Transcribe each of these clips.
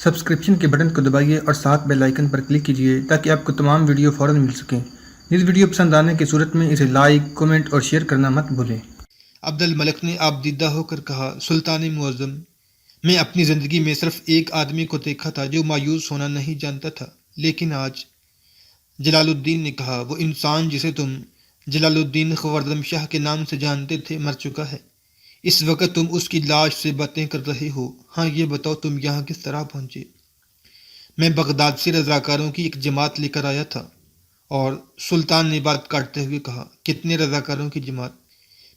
Subscription کے button کو دبائیے اور ساتھ بیل آئیکن پر کلک کیجیے تاکہ آپ کو تمام ویڈیو فوراً مل سکیں۔ اس ویڈیو پسند آنے کی صورت میں اسے لائک، کمنٹ اور شیئر کرنا مت بھولیں۔ عبد الملک نے آپ دیدہ ہو کر کہا، سلطان معظم، میں اپنی زندگی میں صرف ایک آدمی کو دیکھا تھا جو مایوس ہونا نہیں جانتا تھا، لیکن آج جلال الدین نے کہا، وہ انسان جسے تم جلال الدین خوردم شاہ کے نام سے جانتے تھے مر چکا ہے۔ اس وقت تم اس کی لاش سے باتیں کر رہے ہو۔ ہاں یہ بتاؤ تم یہاں کس طرح پہنچے؟ میں بغداد سے رضاکاروں کی ایک جماعت لے کر آیا تھا۔ اور سلطان نے بات کاٹتے ہوئے کہا، کتنے رضاکاروں کی جماعت؟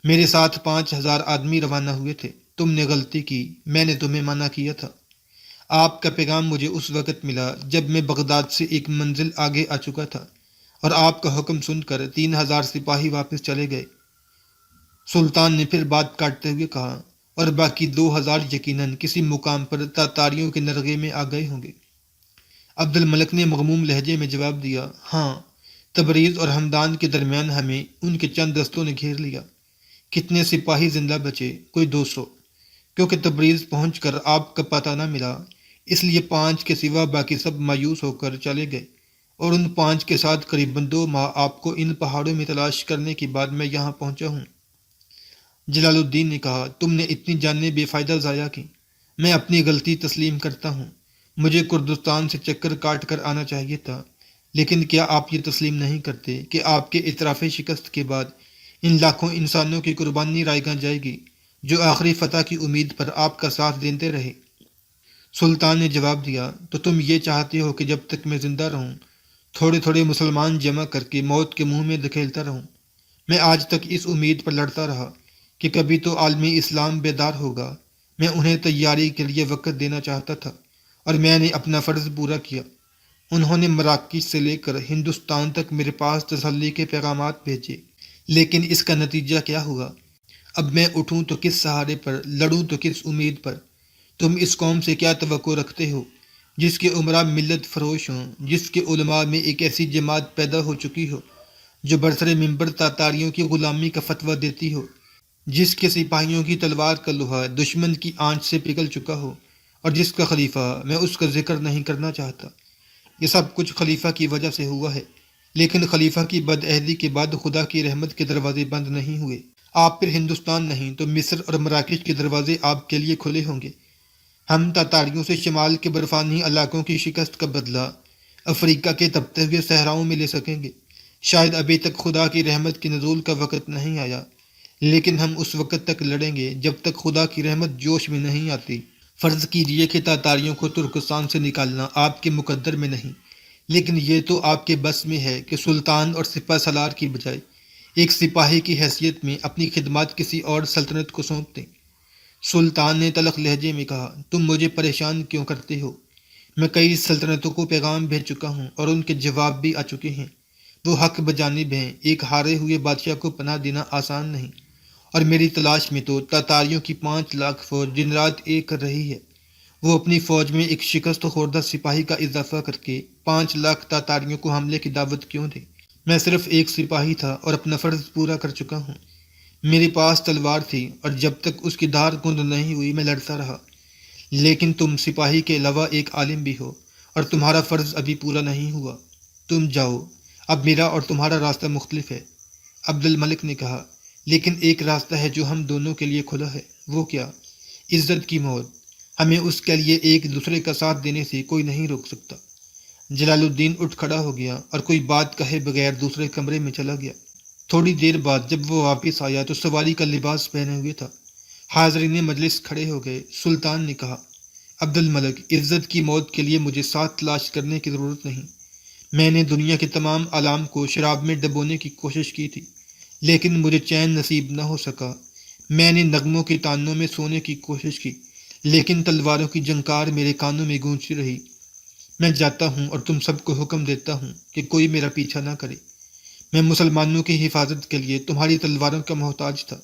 میرے ساتھ 5000 آدمی روانہ ہوئے تھے۔ تم نے غلطی کی، میں نے تمہیں منع کیا تھا۔ آپ کا پیغام مجھے اس وقت ملا جب میں بغداد سے ایک منزل آگے آ چکا تھا، اور آپ کا حکم سن کر 3000 سپاہی واپس چلے گئے۔ سلطان نے پھر بات کاٹتے ہوئے کہا، اور باقی 2000 یقیناً کسی مقام پر تاتاریوں کے نرغے میں آ گئے ہوں گے۔ عبد الملک نے مغموم لہجے میں جواب دیا، ہاں، تبریز اور ہمدان کے درمیان ہمیں ان کے چند دستوں نے گھیر لیا۔ کتنے سپاہی زندہ بچے؟ کوئی 200۔ کیونکہ تبریز پہنچ کر آپ کا پتہ نہ ملا، اس لیے 5 کے سوا باقی سب مایوس ہو کر چلے گئے، اور ان 5 کے ساتھ قریباً 2 ماہ آپ کو ان پہاڑوں میں تلاش کرنے کے بعد میں یہاں پہنچا ہوں۔ جلال الدین نے کہا، تم نے اتنی جانیں بے فائدہ ضائع کی۔ میں اپنی غلطی تسلیم کرتا ہوں، مجھے کردستان سے چکر کاٹ کر آنا چاہیے تھا، لیکن کیا آپ یہ تسلیم نہیں کرتے کہ آپ کے اعتراف شکست کے بعد ان لاکھوں انسانوں کی قربانی رائیگاں جائے گی جو آخری فتح کی امید پر آپ کا ساتھ دیتے رہے؟ سلطان نے جواب دیا، تو تم یہ چاہتے ہو کہ جب تک میں زندہ رہوں تھوڑے تھوڑے مسلمان جمع کر کے موت کے منہ میں دھکیلتا رہوں؟ میں آج تک اس امید پر لڑتا رہا کہ کبھی تو عالم اسلام بیدار ہوگا۔ میں انہیں تیاری کے لیے وقت دینا چاہتا تھا، اور میں نے اپنا فرض پورا کیا۔ انہوں نے مراکش سے لے کر ہندوستان تک میرے پاس تسلی کے پیغامات بھیجے، لیکن اس کا نتیجہ کیا ہوا؟ اب میں اٹھوں تو کس سہارے پر، لڑوں تو کس امید پر؟ تم اس قوم سے کیا توقع رکھتے ہو جس کے عمرہ ملت فروش ہوں، جس کے علماء میں ایک ایسی جماعت پیدا ہو چکی ہو جو برسر منبر تاتاریوں کی غلامی کا فتویٰ دیتی ہو، جس کے سپاہیوں کی تلوار کا لوہا دشمن کی آنچ سے پگھل چکا ہو، اور جس کا خلیفہ، میں اس کا ذکر نہیں کرنا چاہتا۔ یہ سب کچھ خلیفہ کی وجہ سے ہوا ہے، لیکن خلیفہ کی بدعہدی کے بعد خدا کی رحمت کے دروازے بند نہیں ہوئے۔ آپ پھر ہندوستان نہیں تو مصر اور مراکش کے دروازے آپ کے لیے کھلے ہوں گے۔ ہم تاتاریوں سے شمال کے برفانی علاقوں کی شکست کا بدلہ افریقہ کے تپتے ہوئے صحراؤں میں لے سکیں گے۔ شاید ابھی تک خدا کی رحمت کے نزول کا وقت نہیں آیا، لیکن ہم اس وقت تک لڑیں گے جب تک خدا کی رحمت جوش میں نہیں آتی۔ فرض کیجئے کہ تاتاریوں کو ترکستان سے نکالنا آپ کے مقدر میں نہیں، لیکن یہ تو آپ کے بس میں ہے کہ سلطان اور سپہ سالار کی بجائے ایک سپاہی کی حیثیت میں اپنی خدمات کسی اور سلطنت کو سونپ دیں۔ سلطان نے تلخ لہجے میں کہا، تم مجھے پریشان کیوں کرتے ہو؟ میں کئی سلطنتوں کو پیغام بھیج چکا ہوں اور ان کے جواب بھی آ چکے ہیں۔ وہ حق بجانب ہیں۔ ایک ہارے ہوئے بادشاہ کو پناہ دینا آسان نہیں، اور میری تلاش میں تو تاتاریوں کی 5 لاکھ فوج دن رات ایک کر رہی ہے۔ وہ اپنی فوج میں ایک شکست خوردہ سپاہی کا اضافہ کر کے 5 لاکھ تاتاریوں کو حملے کی دعوت کیوں دے؟ میں صرف ایک سپاہی تھا اور اپنا فرض پورا کر چکا ہوں۔ میرے پاس تلوار تھی، اور جب تک اس کی دھار کند نہیں ہوئی میں لڑتا رہا۔ لیکن تم سپاہی کے علاوہ ایک عالم بھی ہو، اور تمہارا فرض ابھی پورا نہیں ہوا۔ تم جاؤ، اب میرا اور تمہارا راستہ مختلف ہے۔ عبد الملک نے کہا، لیکن ایک راستہ ہے جو ہم دونوں کے لیے کھلا ہے۔ وہ کیا؟ عزت کی موت۔ ہمیں اس کے لیے ایک دوسرے کا ساتھ دینے سے کوئی نہیں روک سکتا۔ جلال الدین اٹھ کھڑا ہو گیا اور کوئی بات کہے بغیر دوسرے کمرے میں چلا گیا۔ تھوڑی دیر بعد جب وہ واپس آیا تو سواری کا لباس پہنے ہوئے تھا۔ حاضرین مجلس کھڑے ہو گئے۔ سلطان نے کہا، عبد الملک، عزت کی موت کے لیے مجھے ساتھ تلاش کرنے کی ضرورت نہیں۔ میں نے دنیا کے تمام اعلام کو شراب میں ڈبونے کی کوشش کی تھی، لیکن مجھے چین نصیب نہ ہو سکا۔ میں نے نغموں کی تانوں میں سونے کی کوشش کی، لیکن تلواروں کی جھنکار میرے کانوں میں گونجتی رہی۔ میں جاتا ہوں اور تم سب کو حکم دیتا ہوں کہ کوئی میرا پیچھا نہ کرے۔ میں مسلمانوں کی حفاظت کے لیے تمہاری تلواروں کا محتاج تھا،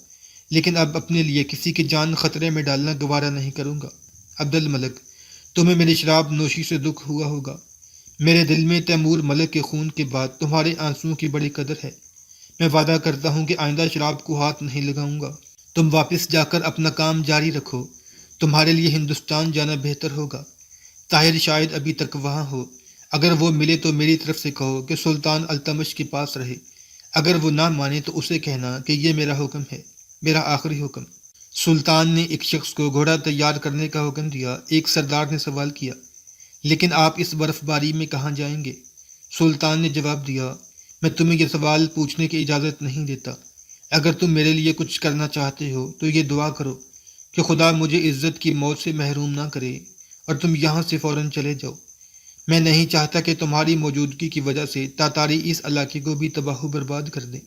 لیکن اب اپنے لیے کسی کی جان خطرے میں ڈالنا گوارا نہیں کروں گا۔ عبد الملک، تمہیں میری شراب نوشی سے دکھ ہوا ہوگا۔ میرے دل میں تیمور ملک کے خون کے بعد تمہارے آنسوؤں کی بڑی قدر ہے۔ میں وعدہ کرتا ہوں کہ آئندہ شراب کو ہاتھ نہیں لگاؤں گا۔ تم واپس جا کر اپنا کام جاری رکھو۔ تمہارے لیے ہندوستان جانا بہتر ہوگا۔ طاہر شاید ابھی تک وہاں ہو، اگر وہ ملے تو میری طرف سے کہو کہ سلطان التمش کے پاس رہے، اگر وہ نہ مانے تو اسے کہنا کہ یہ میرا حکم ہے، میرا آخری حکم۔ سلطان نے ایک شخص کو گھوڑا تیار کرنے کا حکم دیا۔ ایک سردار نے سوال کیا، لیکن آپ اس برف باری میں کہاں جائیں گے؟ سلطان نے جواب دیا، میں تمہیں یہ سوال پوچھنے کی اجازت نہیں دیتا۔ اگر تم میرے لیے کچھ کرنا چاہتے ہو تو یہ دعا کرو کہ خدا مجھے عزت کی موت سے محروم نہ کرے اور تم یہاں سے فوراً چلے جاؤ۔ میں نہیں چاہتا کہ تمہاری موجودگی کی وجہ سے تاتاری اس علاقے کو بھی تباہ و برباد کر دیں۔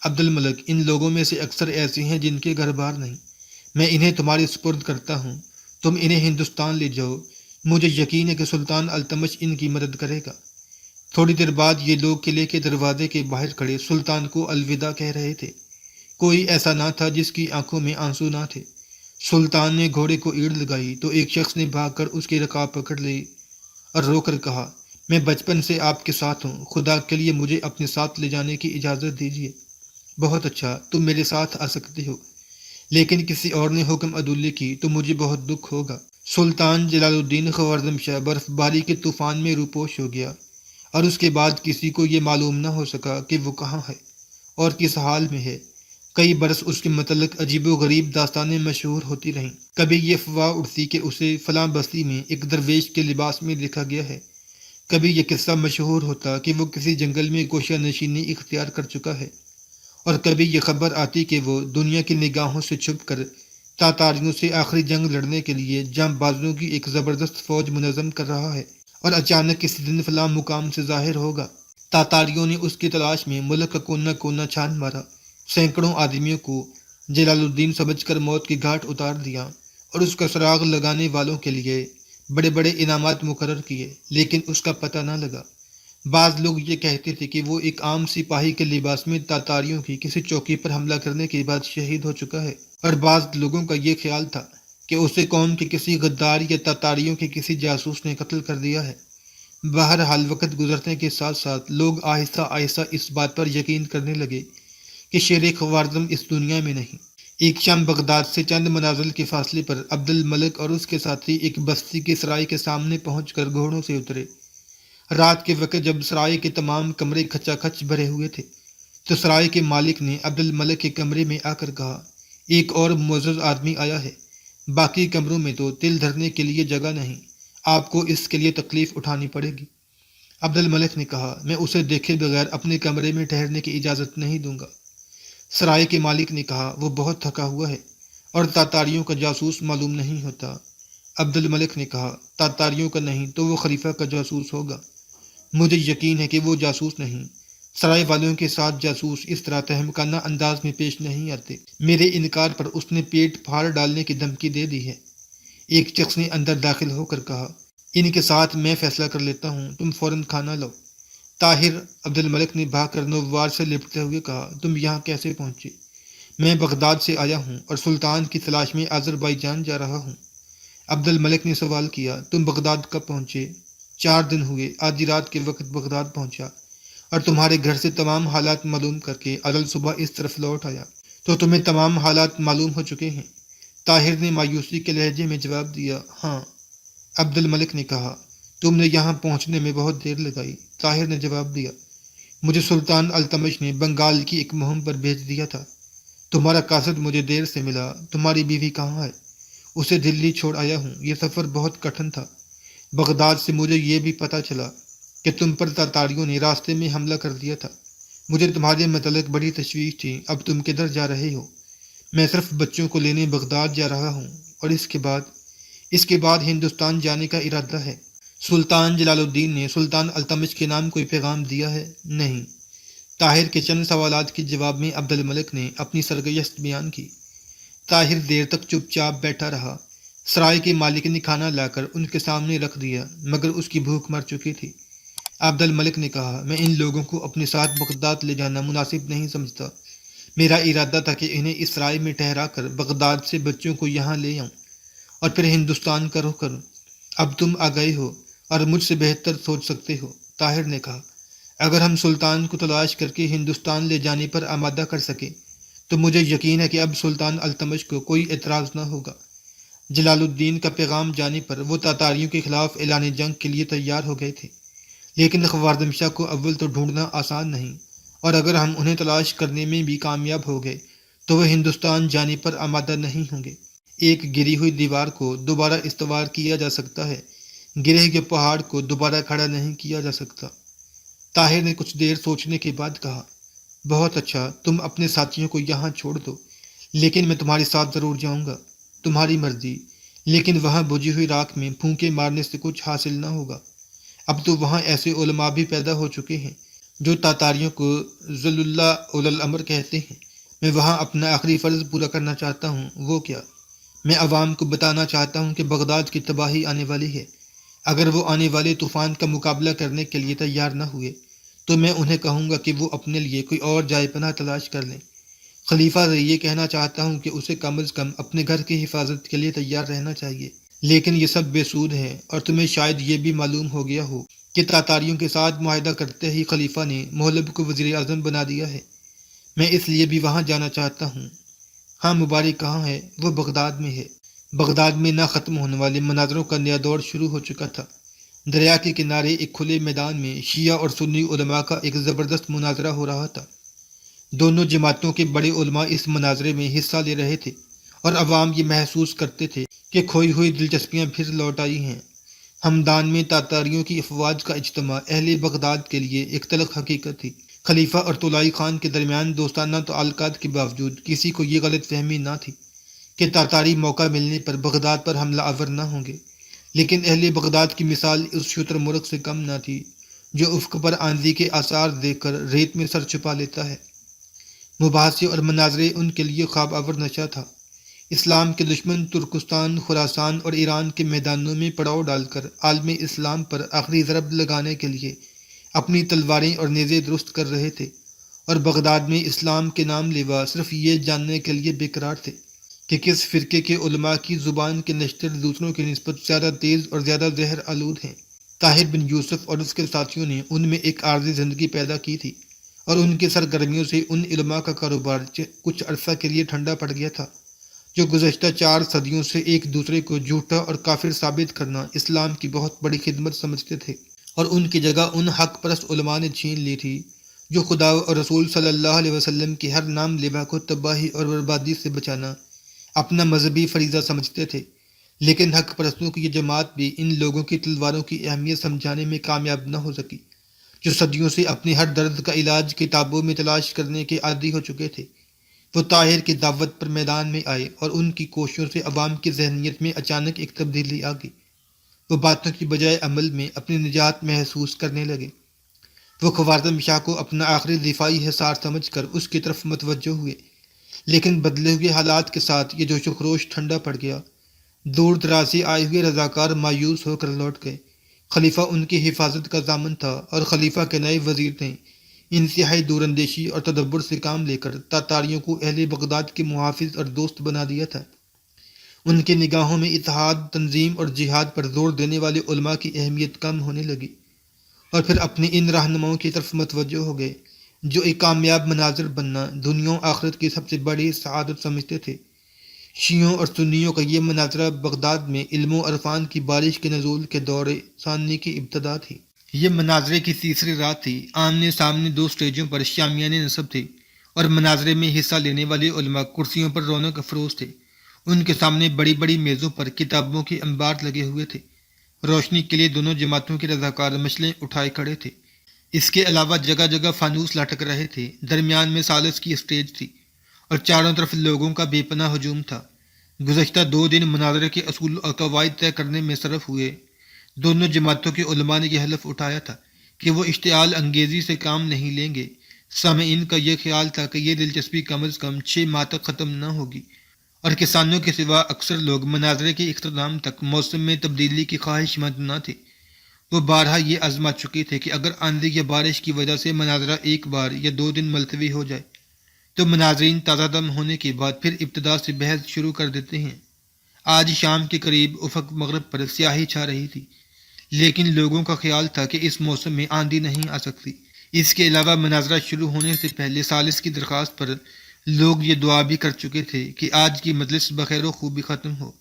عبد الملک، ان لوگوں میں سے اکثر ایسے ہیں جن کے گھر بار نہیں، میں انہیں تمہارے سپرد کرتا ہوں، تم انہیں ہندوستان لے جاؤ، مجھے یقین ہے کہ سلطان التمش ان کی مدد کرے گا۔ تھوڑی دیر بعد یہ لوگ قلعے کے دروازے کے باہر کھڑے سلطان کو الوداع کہہ رہے تھے۔ کوئی ایسا نہ تھا جس کی آنکھوں میں آنسو نہ تھے۔ سلطان نے گھوڑے کو ایڑ لگائی تو ایک شخص نے بھاگ کر اس کی رکاب پکڑ لی اور رو کر کہا، میں بچپن سے آپ کے ساتھ ہوں، خدا کے لیے مجھے اپنے ساتھ لے جانے کی اجازت دیجیے۔ بہت اچھا، تم میرے ساتھ آ سکتے ہو، لیکن کسی اور نے حکم عدولی کی تو مجھے بہت دکھ ہوگا۔ سلطان جلال الدین خوارزم شاہ برف باری کے طوفان میں روپوش ہو گیا، اور اس کے بعد کسی کو یہ معلوم نہ ہو سکا کہ وہ کہاں ہے اور کس حال میں ہے۔ کئی برس اس کے متعلق عجیب و غریب داستانیں مشہور ہوتی رہیں۔ کبھی یہ افواہ اڑتی کہ اسے فلاں بستی میں ایک درویش کے لباس میں دیکھا گیا ہے، کبھی یہ قصہ مشہور ہوتا کہ وہ کسی جنگل میں گوشہ نشینی اختیار کر چکا ہے، اور کبھی یہ خبر آتی کہ وہ دنیا کی نگاہوں سے چھپ کر تاتاریوں سے آخری جنگ لڑنے کے لیے جام بازوں کی ایک زبردست فوج منظم کر رہا ہے اور اچانک کسی دن فلاں مقام سے ظاہر ہوگا۔ تاتاریوں نے اس کی تلاش میں ملک کا کونا کونا چھان مارا، سینکڑوں آدمیوں کو جلال الدین سمجھ کر موت کی گھاٹ اتار دیا اور اس کا سراغ لگانے والوں کے لیے بڑے بڑے انعامات مقرر کیے، لیکن اس کا پتہ نہ لگا۔ بعض لوگ یہ کہتے تھے کہ وہ ایک عام سپاہی کے لباس میں تاتاریوں کی کسی چوکی پر حملہ کرنے کے بعد شہید ہو چکا ہے، اور بعض لوگوں کا یہ خیال تھا کہ اسے قوم کے کسی غدار یا تاتاریوں کے کسی جاسوس نے قتل کر دیا ہے۔ بہرحال وقت گزرنے کے ساتھ ساتھ لوگ آہستہ آہستہ اس بات پر یقین کرنے لگے کہ شیر خوارزم اس دنیا میں نہیں۔ ایک شام بغداد سے چند منازل کے فاصلے پر عبد الملک اور اس کے ساتھی ایک بستی کے سرائے کے سامنے پہنچ کر گھوڑوں سے اترے۔ رات کے وقت جب سرائے کے تمام کمرے کھچا کھچ بھرے ہوئے تھے تو سرائے کے مالک نے عبد الملک کے کمرے میں آ کر کہا، ایک اور معزز آدمی آیا ہے، باقی کمروں میں تو تل دھرنے کے لیے جگہ نہیں، آپ کو اس کے لیے تکلیف اٹھانی پڑے گی۔ عبد الملک نے کہا، میں اسے دیکھے بغیر اپنے کمرے میں ٹھہرنے کی اجازت نہیں دوں گا۔ سرائے کے مالک نے کہا، وہ بہت تھکا ہوا ہے اور تاتاریوں کا جاسوس معلوم نہیں ہوتا۔ عبد الملک نے کہا، تاتاریوں کا نہیں تو وہ خلیفہ کا جاسوس ہوگا۔ مجھے یقین ہے کہ وہ جاسوس نہیں۔ سرائے والوں کے ساتھ جاسوس اس طرح تہمکانہ انداز میں پیش نہیں آتے۔ میرے انکار پر اس نے پیٹ پھاڑ ڈالنے کی دھمکی دے دی ہے۔ ایک شخص نے اندر داخل ہو کر کہا، ان کے ساتھ میں فیصلہ کر لیتا ہوں، تم فوراً کھانا لاؤ۔ طاہر، عبد الملک نے بھاگ کر نوار سے لپٹتے ہوئے کہا، تم یہاں کیسے پہنچے؟ میں بغداد سے آیا ہوں اور سلطان کی تلاش میں آذربائیجان جا رہا ہوں۔ عبد الملک نے سوال کیا، تم بغداد کب پہنچے؟ 4 دن ہوئے، آدھی رات کے وقت بغداد پہنچا اور تمہارے گھر سے تمام حالات معلوم کر کے عدل صبح اس طرف لوٹ آیا۔ تو تمہیں تمام حالات معلوم ہو چکے ہیں؟ طاہر نے مایوسی کے لہجے میں جواب دیا، ہاں۔ عبد الملک نے کہا، تم نے یہاں پہنچنے میں بہت دیر لگائی۔ طاہر نے جواب دیا، مجھے سلطان التمش نے بنگال کی ایک مہم پر بھیج دیا تھا۔ تمہارا قاصد مجھے دیر سے ملا۔ تمہاری بیوی کہاں ہے؟ اسے دلی چھوڑ آیا ہوں، یہ سفر بہت کٹھن تھا۔ بغداد سے مجھے یہ بھی پتہ چلا کہ تم پر تاتاریوں نے راستے میں حملہ کر دیا تھا۔ مجھے تمہارے متعلق بڑی تشویش تھی۔ اب تم کدھر جا رہے ہو؟ میں صرف بچوں کو لینے بغداد جا رہا ہوں، اور اس کے بعد ہندوستان جانے کا ارادہ ہے۔ سلطان جلال الدین نے سلطان التمش کے نام کوئی پیغام دیا ہے؟ نہیں۔ طاہر کے چند سوالات کے جواب میں عبد الملک نے اپنی سرگزشت بیان کی۔ طاہر دیر تک چپ چاپ بیٹھا رہا۔ سرائے کے مالک نے کھانا لا کر ان کے سامنے رکھ دیا، مگر اس کی بھوک مر چکی تھی۔ عبد الملک نے کہا، میں ان لوگوں کو اپنے ساتھ بغداد لے جانا مناسب نہیں سمجھتا۔ میرا ارادہ تھا کہ انہیں اس سرائے میں ٹھہرا کر بغداد سے بچوں کو یہاں لے آؤں اور پھر ہندوستان کا رخ کروں۔ اب تم آ گئے ہو اور مجھ سے بہتر سوچ سکتے ہو۔ طاہر نے کہا، اگر ہم سلطان کو تلاش کر کے ہندوستان لے جانے پر آمادہ کر سکیں تو مجھے یقین ہے کہ اب سلطان التمش کو کوئی اعتراض نہ ہوگا۔ جلال الدین کا پیغام جانے پر وہ تاتاریوں کے خلاف اعلان جنگ کے لیے تیار ہو گئے تھے، لیکن خوارزم شاہ کو اول تو ڈھونڈنا آسان نہیں، اور اگر ہم انہیں تلاش کرنے میں بھی کامیاب ہو گئے تو وہ ہندوستان جانے پر آمادہ نہیں ہوں گے۔ ایک گری ہوئی دیوار کو دوبارہ استوار کیا جا سکتا ہے، گرے ہوئے پہاڑ کو دوبارہ کھڑا نہیں کیا جا سکتا۔ طاہر نے کچھ دیر سوچنے کے بعد کہا، بہت اچھا، تم اپنے ساتھیوں کو یہاں چھوڑ دو، لیکن میں تمہارے ساتھ ضرور جاؤں گا، تمہاری مرضی، لیکن وہاں بجھی ہوئی راکھ میں پھونکے مارنے سے کچھ حاصل نہ ہوگا۔ اب تو وہاں ایسے علماء بھی پیدا ہو چکے ہیں جو تاتاریوں کو ذل اللہ اول الامر کہتے ہیں۔ میں وہاں اپنا آخری فرض پورا کرنا چاہتا ہوں۔ وہ کیا؟ میں عوام کو بتانا چاہتا ہوں کہ بغداد کی تباہی آنے والی ہے۔ اگر وہ آنے والے طوفان کا مقابلہ کرنے کے لیے تیار نہ ہوئے تو میں انہیں کہوں گا کہ وہ اپنے لیے کوئی اور جائے پناہ تلاش کر لیں۔ خلیفہ سے یہ کہنا چاہتا ہوں کہ اسے کم از کم اپنے گھر کی حفاظت کے لیے تیار رہنا چاہیے۔ لیکن یہ سب بے سود ہے، اور تمہیں شاید یہ بھی معلوم ہو گیا ہو کہ تاتاریوں کے ساتھ معاہدہ کرتے ہی خلیفہ نے مہلب کو وزیر اعظم بنا دیا ہے۔ میں اس لیے بھی وہاں جانا چاہتا ہوں۔ ہاں، مبارک کہاں ہے؟ وہ بغداد میں ہے۔ بغداد میں نہ ختم ہونے والے مناظروں کا نیا دور شروع ہو چکا تھا۔ دریا کے کنارے ایک کھلے میدان میں شیعہ اور سنی علماء کا ایک زبردست مناظرہ ہو رہا تھا۔ دونوں جماعتوں کے بڑے علماء اس مناظرے میں حصہ لے رہے تھے، اور عوام یہ محسوس کرتے تھے کہ کھوئی ہوئی دلچسپیاں پھر لوٹ آئی ہیں۔ ہمدان میں تاتاریوں کی افواج کا اجتماع اہل بغداد کے لیے ایک تلخ حقیقت تھی۔ خلیفہ اور طولائی خان کے درمیان دوستانہ تعلقات کے باوجود کسی کو یہ غلط فہمی نہ تھی کہ تاتاری موقع ملنے پر بغداد پر حملہ آور نہ ہوں گے، لیکن اہل بغداد کی مثال اس شتر مرغ سے کم نہ تھی جو افق پر آندھی کے آثار دیکھ کر ریت میں سر چھپا لیتا ہے۔ مباحثے اور مناظرے ان کے لیے خواب آور نشہ تھا۔ اسلام کے دشمن ترکستان، خراسان اور ایران کے میدانوں میں پڑاؤ ڈال کر عالم اسلام پر آخری ضرب لگانے کے لیے اپنی تلواریں اور نیزے درست کر رہے تھے، اور بغداد میں اسلام کے نام لیوا صرف یہ جاننے کے لیے بے قرار تھے کہ کس فرقے کے علماء کی زبان کے نشتر دوسروں کی نسبت زیادہ تیز اور زیادہ زہر آلود ہیں۔ طاہر بن یوسف اور اس کے ساتھیوں نے ان میں ایک عارضی زندگی پیدا کی تھی، اور ان کے سرگرمیوں سے ان علماء کا کاروبار کچھ عرصہ کے لیے ٹھنڈا پڑ گیا تھا جو گزشتہ 4 صدیوں سے ایک دوسرے کو جھوٹا اور کافر ثابت کرنا اسلام کی بہت بڑی خدمت سمجھتے تھے، اور ان کی جگہ ان حق پرست علماء نے چھین لی تھی جو خدا اور رسول صلی اللہ علیہ وسلم کے ہر نام لیوا کو تباہی اور بربادی سے بچانا اپنا مذہبی فریضہ سمجھتے تھے۔ لیکن حق پرستوں کی یہ جماعت بھی ان لوگوں کی تلواروں کی اہمیت سمجھانے میں کامیاب نہ ہو سکی جو صدیوں سے اپنے ہر درد کا علاج کتابوں میں تلاش کرنے کے عادی ہو چکے تھے۔ وہ طاہر کی دعوت پر میدان میں آئے، اور ان کی کوششوں سے عوام کی ذہنیت میں اچانک ایک تبدیلی آ گئی۔ وہ باتوں کی بجائے عمل میں اپنی نجات محسوس کرنے لگے۔ وہ خوارزم شاہ کو اپنا آخری دفاعی حصار سمجھ کر اس کی طرف متوجہ ہوئے، لیکن بدلے ہوئے حالات کے ساتھ یہ جوش و خروش ٹھنڈا پڑ گیا۔ دور دراز سے آئے ہوئے رضاکار مایوس ہو کر لوٹ گئے۔ خلیفہ ان کی حفاظت کا ضامن تھا، اور خلیفہ کے نئے وزیر نے انتہائی دور اندیشی اور تدبر سے کام لے کر تاتاریوں کو اہل بغداد کے محافظ اور دوست بنا دیا تھا۔ ان کی نگاہوں میں اتحاد، تنظیم اور جہاد پر زور دینے والے علماء کی اہمیت کم ہونے لگی، اور پھر اپنے ان رہنماؤں کی طرف متوجہ ہو گئے جو ایک کامیاب مناظر بننا دنیا و آخرت کی سب سے بڑی سعادت سمجھتے تھے۔ شیعوں اور سنیوں کا یہ مناظرہ بغداد میں علم و عرفان کی بارش کے نزول کے دور ثانی کی ابتدا تھی۔ یہ مناظرے کی تیسری رات تھی۔ آمنے سامنے 2 اسٹیجوں پر شامیان نصب تھے، اور مناظرے میں حصہ لینے والے علماء کرسیوں پر رونق افروز تھے۔ ان کے سامنے بڑی بڑی میزوں پر کتابوں کے انبار لگے ہوئے تھے۔ روشنی کے لیے دونوں جماعتوں کے رضاکار مشلیں اٹھائے کھڑے تھے۔ اس کے علاوہ جگہ جگہ فانوس لٹک رہے تھے۔ درمیان میں ثالث کی اسٹیج تھی، اور چاروں طرف لوگوں کا بے پناہ ہجوم تھا۔ گزشتہ 2 دن مناظرے کے اصول اور قواعد طے کرنے میں صرف ہوئے۔ دونوں جماعتوں کے علماء نے یہ حلف اٹھایا تھا کہ وہ اشتعال انگیزی سے کام نہیں لیں گے۔ سامعین کا یہ خیال تھا کہ یہ دلچسپی کم از کم 6 ماہ تک ختم نہ ہوگی، اور کسانوں کے سوا اکثر لوگ مناظرے کے اختتام تک موسم میں تبدیلی کی خواہش مند نہ تھے۔ وہ بارہا یہ آزما چکے تھے کہ اگر آندھی یا بارش کی وجہ سے مناظرہ 1 بار یا 2 دن ملتوی ہو جائے تو مناظرین تازہ دم ہونے کے بعد پھر ابتدا سے بحث شروع کر دیتے ہیں۔ آج شام کے قریب افق مغرب پر سیاہی چھا رہی تھی، لیکن لوگوں کا خیال تھا کہ اس موسم میں آندھی نہیں آ سکتی۔ اس کے علاوہ مناظرہ شروع ہونے سے پہلے ثالث کی درخواست پر لوگ یہ دعا بھی کر چکے تھے کہ آج کی مجلس بخیر و خوبی ختم ہو۔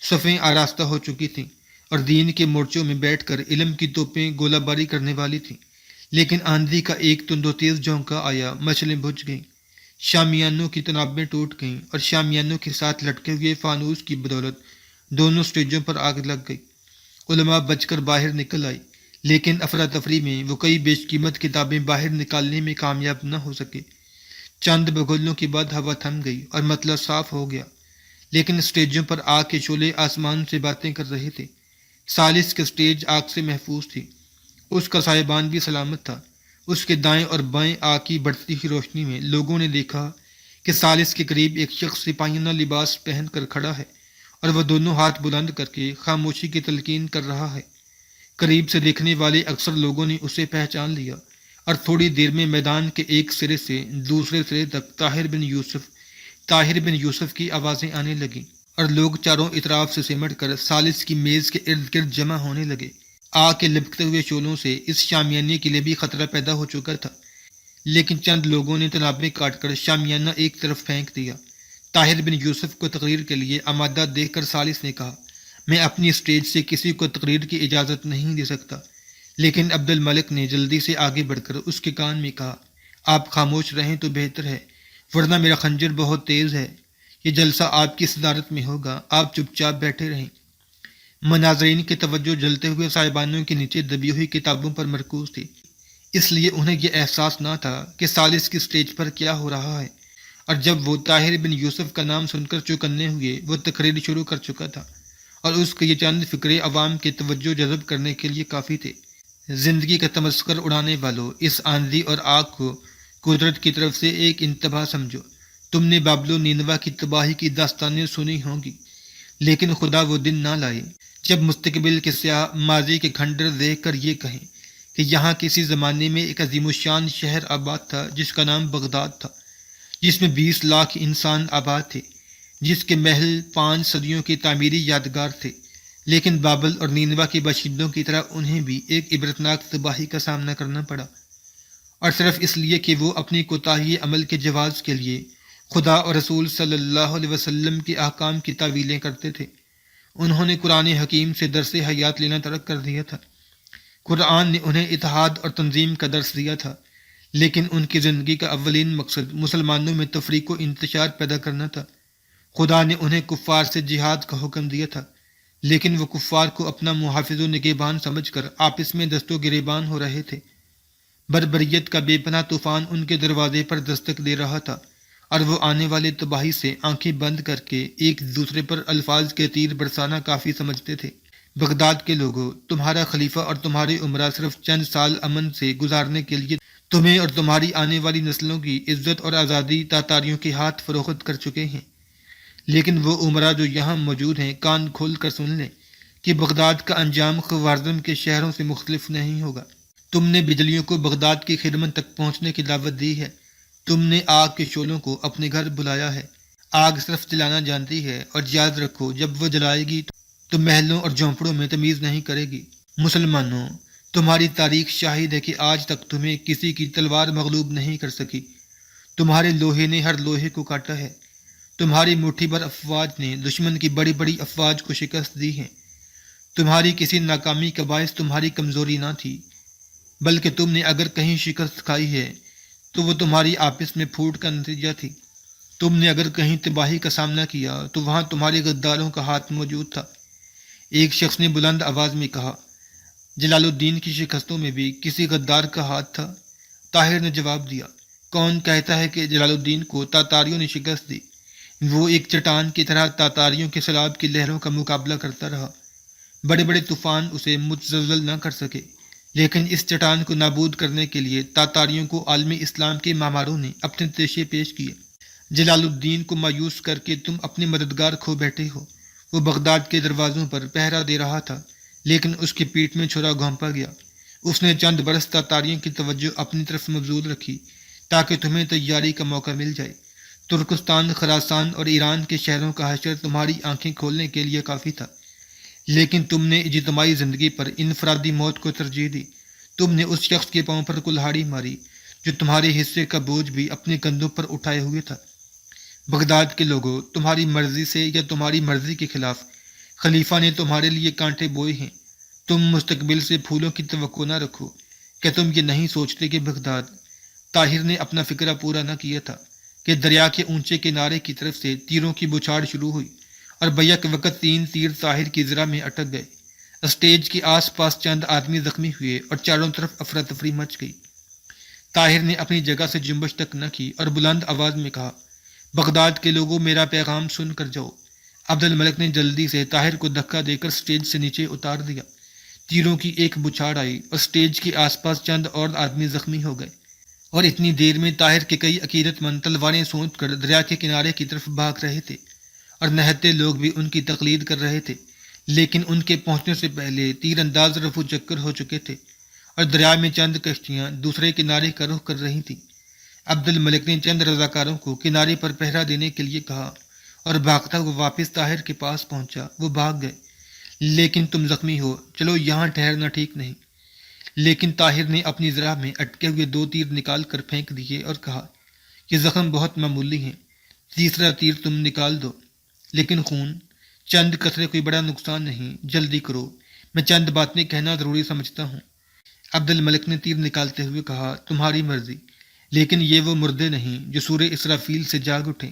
صفیں آراستہ ہو چکی تھیں اور دین کے مورچوں میں بیٹھ کر علم کی توپیں گولہ باری کرنے والی تھیں، لیکن آندھی کا ایک تند و تیز جھونکا آیا، مچلیں بجھ گئیں، شامیانوں کی تنابیں ٹوٹ گئیں اور شامیانوں کے ساتھ لٹکے ہوئے فانوس کی بدولت دونوں سٹیجوں پر آگ لگ گئی۔ علماء بچ کر باہر نکل آئی، لیکن افراتفری میں وہ کئی بیش قیمت کتابیں باہر نکالنے میں کامیاب نہ ہو سکے۔ چند بگولوں کے بعد ہوا تھم گئی اور مطلع صاف ہو گیا، لیکن سٹیجوں پر آگ کے شعلے آسمان سے باتیں کر رہے تھے۔ ثالث کے سٹیج آگ سے محفوظ تھی، اس کا سائبان بھی سلامت تھا۔ اس کے دائیں اور بائیں آگ کی بڑھتی ہوئی روشنی میں لوگوں نے دیکھا کہ ثالث کے قریب ایک شخص سپاہیانہ لباس پہن کر کھڑا ہے اور وہ دونوں ہاتھ بلند کر کے خاموشی کی تلقین کر رہا ہے۔ قریب سے دیکھنے والے اکثر لوگوں نے اسے پہچان لیا اور تھوڑی دیر میں میدان کے ایک سرے سے دوسرے سرے تک طاہر بن یوسف کی آوازیں آنے لگیں اور لوگ چاروں اطراف سے سمٹ کر ثالث کی میز کے ارد گرد جمع ہونے لگے۔ آگ کے لپکتے ہوئے شعلوں سے اس شامیانے کے لیے بھی خطرہ پیدا ہو چکا تھا، لیکن چند لوگوں نے تنابیں کاٹ کر شامیانہ ایک طرف پھینک دیا۔ طاہر بن یوسف کو تقریر کے لیے آمادہ دیکھ کر ثالث نے کہا، میں اپنی سٹیج سے کسی کو تقریر کی اجازت نہیں دے سکتا، لیکن عبد الملک نے جلدی سے آگے بڑھ کر اس کے کان میں کہا، آپ خاموش رہیں تو بہتر ہے، ورنہ میرا خنجر بہت تیز ہے، یہ جلسہ آپ کی صدارت میں ہوگا، آپ چپ چاپ بیٹھے رہیں۔ مناظرین کی توجہ جلتے ہوئے صاحبانوں کے نیچے دبی ہوئی کتابوں پر مرکوز تھی، اس لیے انہیں یہ احساس نہ تھا کہ ثالث کی سٹیج پر کیا ہو رہا ہے، اور جب وہ طاہر بن یوسف کا نام سن کر چوکنے ہوئے، وہ تقریر شروع کر چکا تھا اور اس کے یہ چند فکرے عوام کی توجہ جذب کرنے کے لیے کافی تھے۔ زندگی کا تمسخر اڑانے والوں، اس آندھی اور آگ کو قدرت کی طرف سے ایک انتباہ سمجھو۔ تم نے بابل و نینوا کی تباہی کی داستانیں سنی ہوں گی، لیکن خدا وہ دن نہ لائے جب مستقبل کے سیاہ ماضی کے کھنڈر دیکھ کر یہ کہیں کہ یہاں کسی زمانے میں ایک عظیم الشان شہر آباد تھا جس کا نام بغداد تھا، جس میں 20 لاکھ انسان آباد تھے، جس کے محل 5 صدیوں کی تعمیری یادگار تھے، لیکن بابل اور نینوا کے باشندوں کی طرح انہیں بھی ایک عبرتناک تباہی کا سامنا کرنا پڑا، اور صرف اس لیے کہ وہ اپنی کوتاہی عمل کے جواز کے لیے خدا اور رسول صلی اللہ علیہ وسلم کے احکام کی تعویلیں کرتے تھے۔ انہوں نے قرآن حکیم سے درس حیات لینا ترک کر دیا تھا۔ قرآن نے انہیں اتحاد اور تنظیم کا درس دیا تھا، لیکن ان کی زندگی کا اولین مقصد مسلمانوں میں تفریق و انتشار پیدا کرنا تھا۔ خدا نے انہیں کفار سے جہاد کا حکم دیا تھا، لیکن وہ کفار کو اپنا محافظ و نگہبان سمجھ کر آپس میں دست و گریبان ہو رہے تھے۔ بربریت کا بے پناہ طوفان ان کے دروازے پر دستک دے رہا تھا، اور وہ آنے والے تباہی سے آنکھیں بند کر کے ایک دوسرے پر الفاظ کے تیر برسانا کافی سمجھتے تھے۔ بغداد کے لوگوں، تمہارا خلیفہ اور تمہارے عمرا صرف چند سال امن سے گزارنے کے لیے تمہیں اور تمہاری آنے والی نسلوں کی عزت اور آزادی تاتاریوں کے ہاتھ فروخت کر چکے ہیں، لیکن وہ عمرا جو یہاں موجود ہیں کان کھول کر سن لیں کہ بغداد کا انجام خوارزم کے شہروں سے مختلف نہیں ہوگا۔ تم نے بجلیوں کو بغداد کی خدمت تک پہنچنے کی دعوت دی ہے، تم نے آگ کے شعلوں کو اپنے گھر بلایا ہے۔ آگ صرف جلانا جانتی ہے، اور یاد رکھو جب وہ جلائے گی تو محلوں اور جھونپڑوں میں تمیز نہیں کرے گی۔ مسلمانوں، تمہاری تاریخ شاہد ہے کہ آج تک تمہیں کسی کی تلوار مغلوب نہیں کر سکی، تمہارے لوہے نے ہر لوہے کو کاٹا ہے، تمہاری مٹھی بھر افواج نے دشمن کی بڑی بڑی افواج کو شکست دی ہے۔ تمہاری کسی ناکامی کا باعث تمہاری کمزوری نہ تھی، بلکہ تم نے اگر کہیں شکست کھائی ہے تو وہ تمہاری آپس میں پھوٹ کا نتیجہ تھی۔ تم نے اگر کہیں تباہی کا سامنا کیا تو وہاں تمہارے غداروں کا ہاتھ موجود تھا۔ ایک شخص نے بلند آواز میں کہا، جلال الدین کی شکستوں میں بھی کسی غدار کا ہاتھ تھا؟ طاہر نے جواب دیا، کون کہتا ہے کہ جلال الدین کو تاتاریوں نے شکست دی؟ وہ ایک چٹان کی طرح تاتاریوں کے سیلاب کی لہروں کا مقابلہ کرتا رہا، بڑے بڑے طوفان اسے متزلزل نہ کر سکے، لیکن اس چٹان کو نابود کرنے کے لیے تاتاریوں کو عالم اسلام کے معماروں نے اپنے تیشے پیش کیے۔ جلال الدین کو مایوس کر کے تم اپنے مددگار کھو بیٹھے ہو۔ وہ بغداد کے دروازوں پر پہرا دے رہا تھا، لیکن اس کی پیٹھ میں چھرا گھونپا گیا۔ اس نے چند برس تاتاریوں کی توجہ اپنی طرف مبذول رکھی تاکہ تمہیں تیاری کا موقع مل جائے۔ ترکستان، خراسان اور ایران کے شہروں کا حشر تمہاری آنکھیں کھولنے کے لیے کافی تھا، لیکن تم نے اجتماعی زندگی پر انفرادی موت کو ترجیح دی۔ تم نے اس شخص کے پاؤں پر کلہاڑی ماری جو تمہارے حصے کا بوجھ بھی اپنے کندھوں پر اٹھائے ہوئے تھا۔ بغداد کے لوگوں، تمہاری مرضی سے یا تمہاری مرضی کے خلاف خلیفہ نے تمہارے لیے کانٹے بوئے ہیں، تم مستقبل سے پھولوں کی توقع نہ رکھو۔ کہ تم یہ نہیں سوچتے کہ بغداد؟ طاہر نے اپنا فکرہ پورا نہ کیا تھا کہ دریا کے اونچے کنارے کی طرف سے تیروں کی بچھاڑ شروع ہوئی اور بیک وقت 3 تیر طاہر کی ذرا میں اٹک گئے۔ اسٹیج کے آس پاس چند آدمی زخمی ہوئے اور چاروں طرف افراتفری مچ گئی۔ طاہر نے اپنی جگہ سے جنبش تک نہ کی اور بلند آواز میں کہا، بغداد کے لوگوں، میرا پیغام سن کر جاؤ۔ عبد الملک نے جلدی سے طاہر کو دھکا دے کر سٹیج سے نیچے اتار دیا۔ تیروں کی ایک بچھاڑ آئی اور سٹیج کے آس پاس چند اور آدمی زخمی ہو گئے، اور اتنی دیر میں طاہر کے کئی عقیدت مند تلواریں سونپ کر دریا کے کنارے کی طرف بھاگ رہے تھے، اور نہتے لوگ بھی ان کی تقلید کر رہے تھے، لیکن ان کے پہنچنے سے پہلے تیر انداز رفو چکر ہو چکے تھے اور دریا میں چند کشتیاں دوسرے کنارے کا رخ کر رہی تھیں۔ عبد الملک نے چند رضاکاروں کو کنارے پر پہرا دینے کے لیے کہا اور بھاگتا ہوا واپس طاہر کے پاس پہنچا۔ وہ بھاگ گئے۔ لیکن تم زخمی ہو، چلو یہاں ٹھہرنا ٹھیک نہیں۔ لیکن طاہر نے اپنی ذرا میں اٹکے ہوئے 2 تیر نکال کر پھینک دیے اور کہا، یہ زخم بہت معمولی ہیں، تیسرا تیر تم نکال دو۔ لیکن خون، چند قطرے کوئی بڑا نقصان نہیں، جلدی کرو، میں چند باتیں کہنا ضروری سمجھتا ہوں۔ عبد الملک نے تیر نکالتے ہوئے کہا، تمہاری مرضی، لیکن یہ وہ مردے نہیں جو سورہ اسرافیل سے جاگ اٹھیں۔